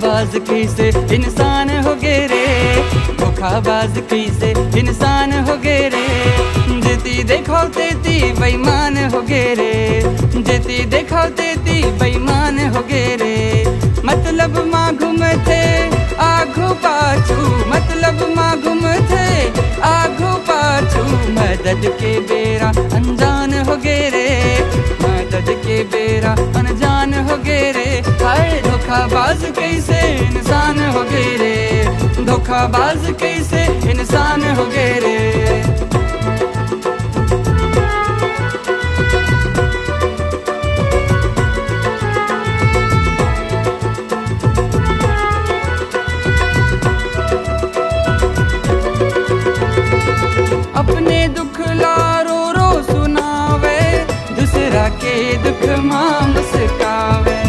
धोखाबाज कैसे इंसान हो गे रे, धोखाबाज कैसे इंसान हो गे रे। जेती देखो तेती बेईमान हो गे रे, जेती देखो तेती बेईमान हो गे रे। मतलब माँ घूमते आगू पाछू, मतलब माँ घूमते आगू पाछू। मदद के बेरा अनजान हो गे रे, मदद के बेरा अनजान हो गे रे। हाय धोखाबाज कैसे इंसान हो गे रे, धोखाबाज कैसे इंसान हो गे रे। अपने दुख लारो रो सुनावे, दूसरा के दुख मां मुस्कावे।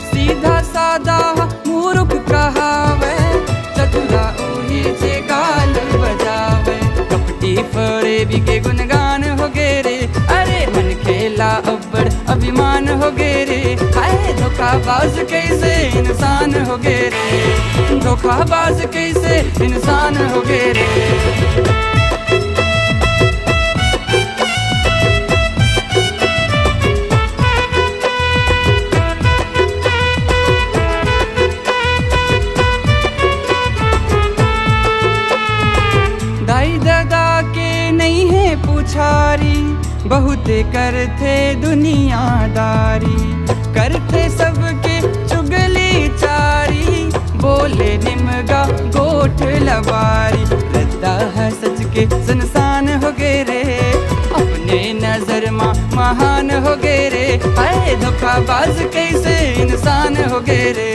सीधा सादा मूर्ख कहावे, चतुरा उही जे गाल बजावे। कपटी फड़े भी के गुणगान हो गे रे, अरे मन खेला अब्बड़ अभिमान हो गे रे। हाय धोखाबाज कैसे इंसान हो गे रे, धोखाबाज कैसे इंसान हो गे रे। दाई दादा के नहीं है पुछारी, बहुत करते दुनियादारी। करते सबके चुगली चारी, बोले निमगा गोठ लबारी। रद्दा है सच के संसान हो गे रे, अपने नजर माँ महान हो गे रे। हाय धोखाबाज कैसे इंसान हो गे रे,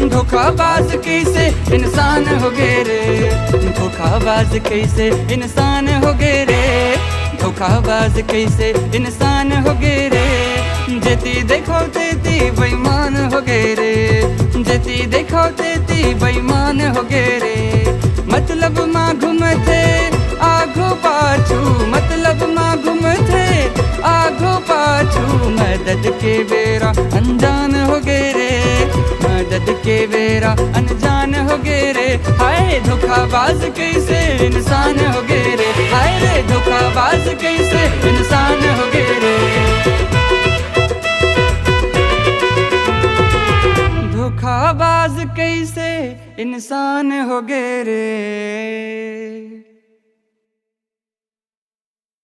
धोखाबाज कैसे इंसान हो गे रे। धोखाबाज कैसे इंसान हो गे रे, धोखाबाज कैसे इंसान हो गे रे। जेती देखो तेती बेईमान हो गे रे, जेती देखो तेती बेईमान हो गे रे। मतलब माँ घूमते आगू पाछू, मतलब माँ घूमते आगू पाछू। मदद के बेरा अनजान हो गे रे, मदद के बेरा अनजान हो गे रे। हाय धोखाबाज कैसे इंसान हो गे रे, हाय रे धोखाबाज कैसे इंसान हो गे रे। धोखाबाज कैसे इंसान हो गे रे।